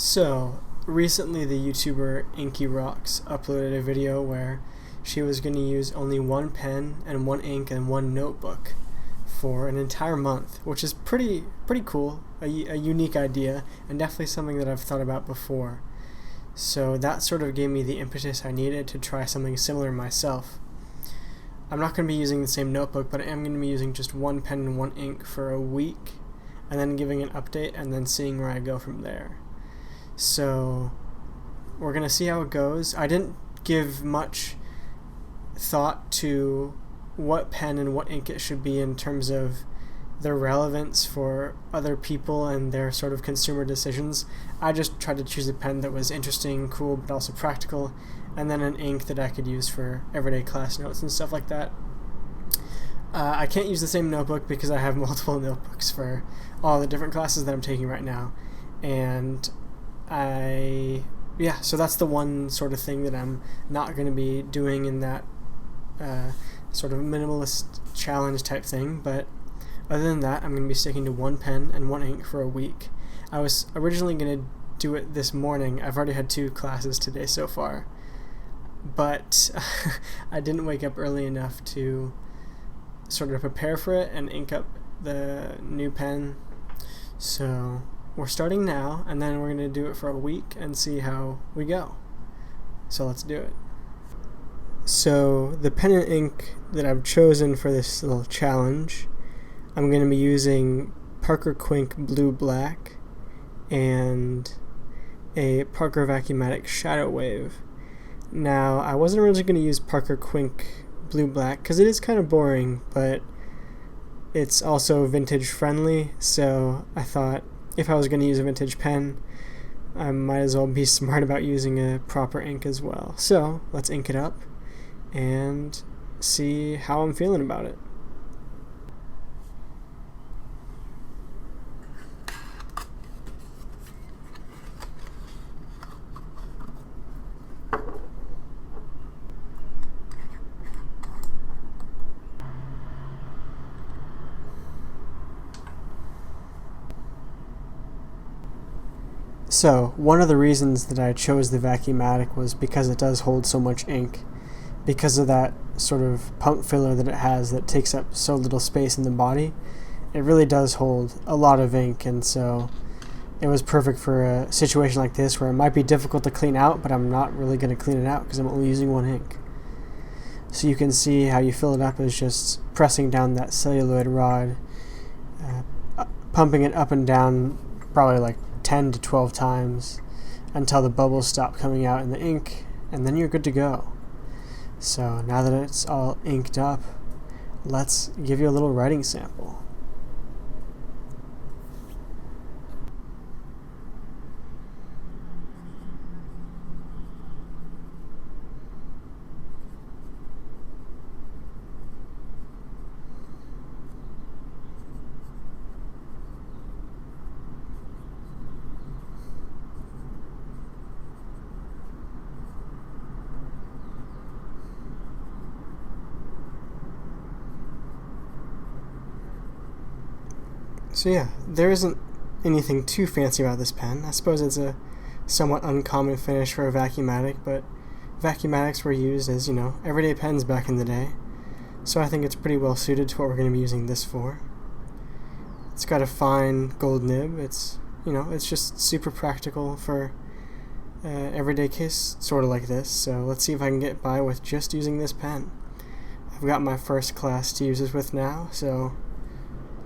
So, recently the YouTuber Inky Rocks uploaded a video where she was going to use only one pen and one ink and one notebook for an entire month, which is pretty cool, a unique idea, and definitely something that I've thought about before. So that sort of gave me the impetus I needed to try something similar myself. I'm not going to be using the same notebook, but I am going to be using just one pen and one ink for a week, and then giving an update, and then seeing where I go from there. So we're going to see how it goes. I didn't give much thought to what pen and what ink it should be in terms of their relevance for other people and their sort of consumer decisions. I just tried to choose a pen that was interesting, cool, but also practical, and then an ink that I could use for everyday class notes and stuff like that. I can't use the same notebook because I have multiple notebooks for all the different classes that I'm taking right now, and so that's the one sort of thing that I'm not going to be doing in that sort of minimalist challenge type thing. But other than that, I'm going to be sticking to one pen and one ink for a week. I was originally going to do it this morning. I've already had 2 classes today so far, but I didn't wake up early enough to sort of prepare for it and ink up the new pen. So we're starting now, and then we're going to do it for a week and see how we go. So let's do it. So the pen and ink that I've chosen for this little challenge, I'm going to be using Parker Quink Blue Black and a Parker Vacuumatic Shadow Wave. Now, I wasn't originally going to use Parker Quink Blue Black because it is kind of boring, but it's also vintage friendly, so I thought if I was going to use a vintage pen, I might as well be smart about using a proper ink as well. So let's ink it up and see how I'm feeling about it. So, one of the reasons that I chose the Vacuumatic was because it does hold so much ink. Because of that sort of pump filler that it has that takes up so little space in the body, it really does hold a lot of ink, and so it was perfect for a situation like this where it might be difficult to clean out, but I'm not really going to clean it out because I'm only using one ink. So you can see how you fill it up is just pressing down that celluloid rod, pumping it up and down probably like 10 to 12 times until the bubbles stop coming out in the ink, and then you're good to go. So now that it's all inked up, let's give you a little writing sample. So yeah, there isn't anything too fancy about this pen. I suppose it's a somewhat uncommon finish for a Vacuumatic, but Vacuumatics were used as, everyday pens back in the day. So I think it's pretty well suited to what we're going to be using this for. It's got a fine gold nib. It's just super practical for everyday case, sort of like this. So let's see if I can get by with just using this pen. I've got my first class to use this with now, so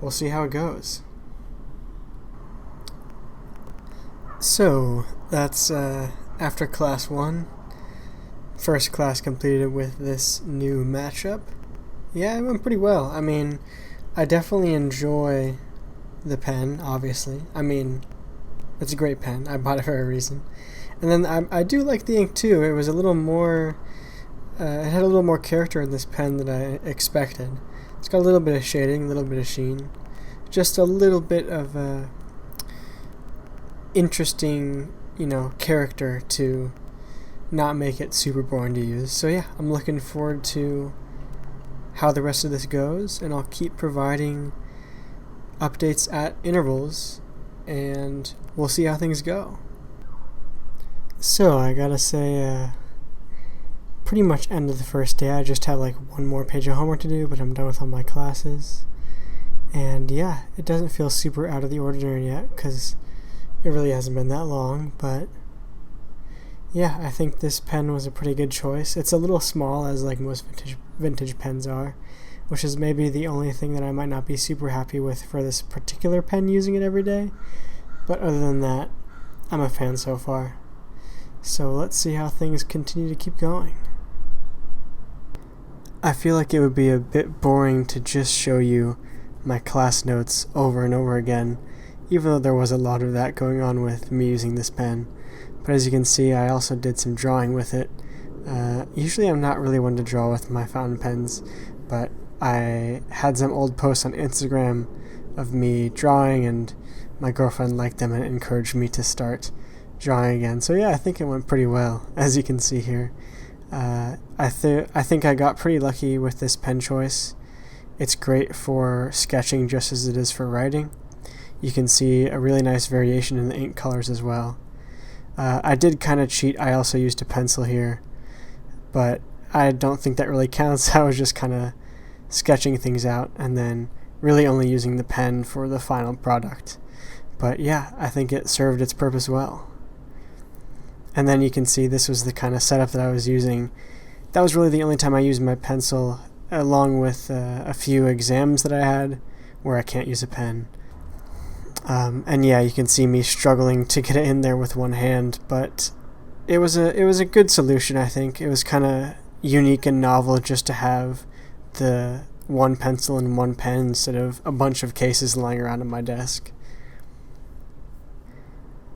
we'll see how it goes. So, that's after class 1. First class completed with this new matchup. Yeah, it went pretty well. I mean, I definitely enjoy the pen, obviously. I mean, it's a great pen. I bought it for a reason. And then I do like the ink too. It was a little more, it had a little more character in this pen than I expected. It's got a little bit of shading, a little bit of sheen. Just a little bit of interesting, character to not make it super boring to use. So yeah, I'm looking forward to how the rest of this goes, and I'll keep providing updates at intervals, and we'll see how things go. So I gotta say, pretty much end of the first day. I just have like one more page of homework to do, but I'm done with all my classes. And yeah, it doesn't feel super out of the ordinary yet, because it really hasn't been that long, but yeah, I think this pen was a pretty good choice. It's a little small, as like most vintage pens are, which is maybe the only thing that I might not be super happy with for this particular pen using it every day. But other than that, I'm a fan so far. So let's see how things continue to keep going. I feel like it would be a bit boring to just show you my class notes over and over again, even though there was a lot of that going on with me using this pen. But as you can see, I also did some drawing with it. Usually I'm not really one to draw with my fountain pens, but I had some old posts on Instagram of me drawing, and my girlfriend liked them and encouraged me to start drawing again. So yeah, I think it went pretty well, as you can see here. I think I got pretty lucky with this pen choice. It's great for sketching just as it is for writing. You can see a really nice variation in the ink colors as well. I did kind of cheat. I also used a pencil here, but I don't think that really counts. I was just kind of sketching things out and then really only using the pen for the final product. But yeah, I think it served its purpose well. And then you can see this was the kind of setup that I was using. That was really the only time I used my pencil, along with a few exams that I had where I can't use a pen. And yeah, you can see me struggling to get it in there with one hand, but it was a good solution, I think. It was kind of unique and novel just to have the one pencil and one pen instead of a bunch of cases lying around on my desk.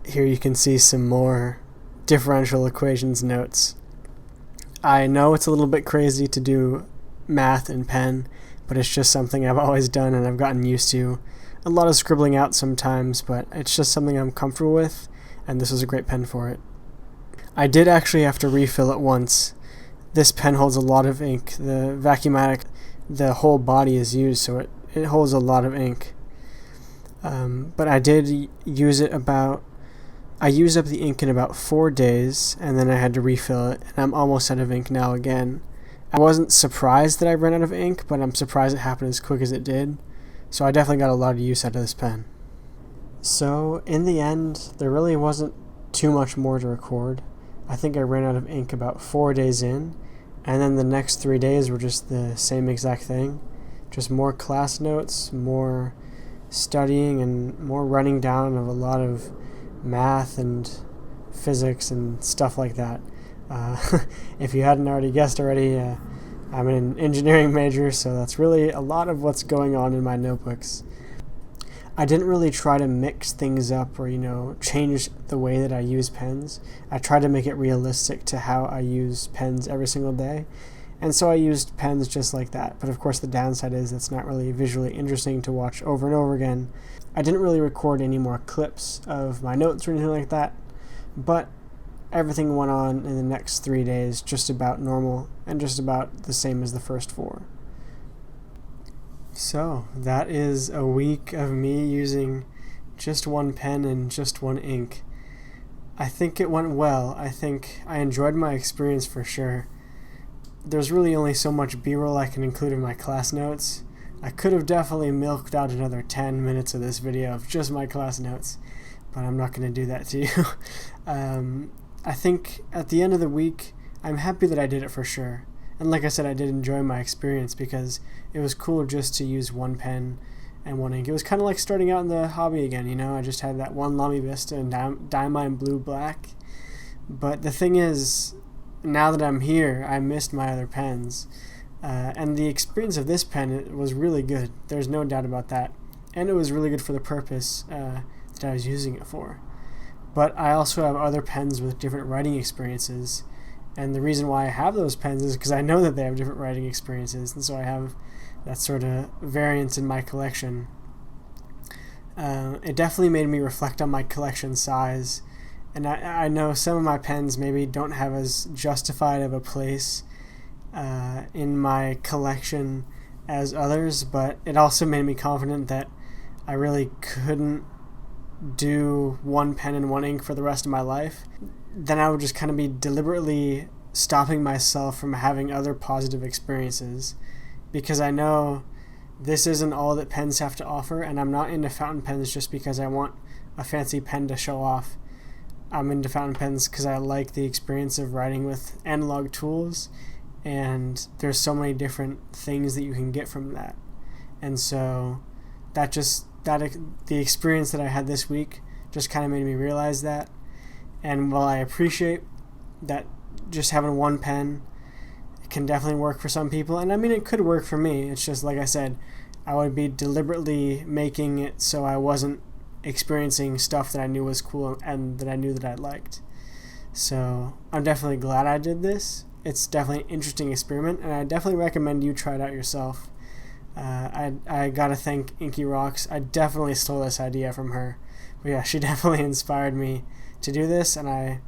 Here you can see some more differential equations notes. I know it's a little bit crazy to do math in pen, but it's just something I've always done and I've gotten used to. A lot of scribbling out sometimes, but it's just something I'm comfortable with, and this was a great pen for it. I did actually have to refill it once. This pen holds a lot of ink. The Vacuumatic, the whole body is used, so it holds a lot of ink. But I did use it I used up the ink in about 4 days, and then I had to refill it, and I'm almost out of ink now again. I wasn't surprised that I ran out of ink, but I'm surprised it happened as quick as it did. So I definitely got a lot of use out of this pen. So in the end, there really wasn't too much more to record. I think I ran out of ink about 4 days in, and then the next 3 days were just the same exact thing. Just more class notes, more studying, and more running down of a lot of math and physics and stuff like that. If you hadn't already guessed already, I'm an engineering major, so that's really a lot of what's going on in my notebooks. I didn't really try to mix things up or, change the way that I use pens. I tried to make it realistic to how I use pens every single day, and so I used pens just like that. But of course the downside is it's not really visually interesting to watch over and over again. I didn't really record any more clips of my notes or anything like that, but everything went on in the next 3 days just about normal and just about the same as the first 4. So that is a week of me using just one pen and just one ink. I think it went well. I think I enjoyed my experience for sure. There's really only so much B-roll I can include in my class notes. I could have definitely milked out another 10 minutes of this video of just my class notes, but I'm not going to do that to you. I think at the end of the week, I'm happy that I did it for sure. And like I said, I did enjoy my experience because it was cool just to use one pen and one ink. It was kind of like starting out in the hobby again, I just had that one Lamy Vista and Diamine Blue Black. But the thing is, now that I'm here, I missed my other pens. And the experience of this pen, it was really good. There's no doubt about that. And it was really good for the purpose that I was using it for. But I also have other pens with different writing experiences, and the reason why I have those pens is because I know that they have different writing experiences, and so I have that sort of variance in my collection. It definitely made me reflect on my collection size, and I know some of my pens maybe don't have as justified of a place in my collection as others, but it also made me confident that I really couldn't do one pen and one ink for the rest of my life. then I would just kind of be deliberately stopping myself from having other positive experiences, because I know this isn't all that pens have to offer, and I'm not into fountain pens just because I want a fancy pen to show off. I'm into fountain pens because I like the experience of writing with analog tools, and there's so many different things that you can get from that. And so the experience that I had this week just kind of made me realize that. And while I appreciate that just having one pen can definitely work for some people, and I mean it could work for me, it's just like I said, I would be deliberately making it so I wasn't experiencing stuff that I knew was cool and that I knew that I liked. So I'm definitely glad I did this. It's definitely an interesting experiment, and I definitely recommend you try it out yourself. I gotta thank Inky Rocks. I definitely stole this idea from her. But yeah, she definitely inspired me to do this, and I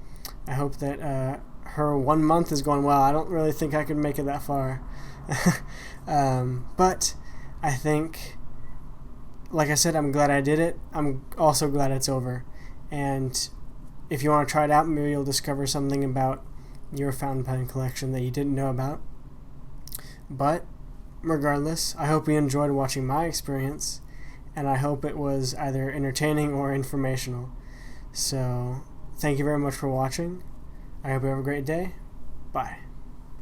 hope that her 1 month is going well. I don't really think I could make it that far. But I think, like I said, I'm glad I did it. I'm also glad it's over. And if you want to try it out, maybe you'll discover something about your fountain pen collection that you didn't know about. But regardless, I hope you enjoyed watching my experience, and I hope it was either entertaining or informational. So, thank you very much for watching. I hope you have a great day. Bye.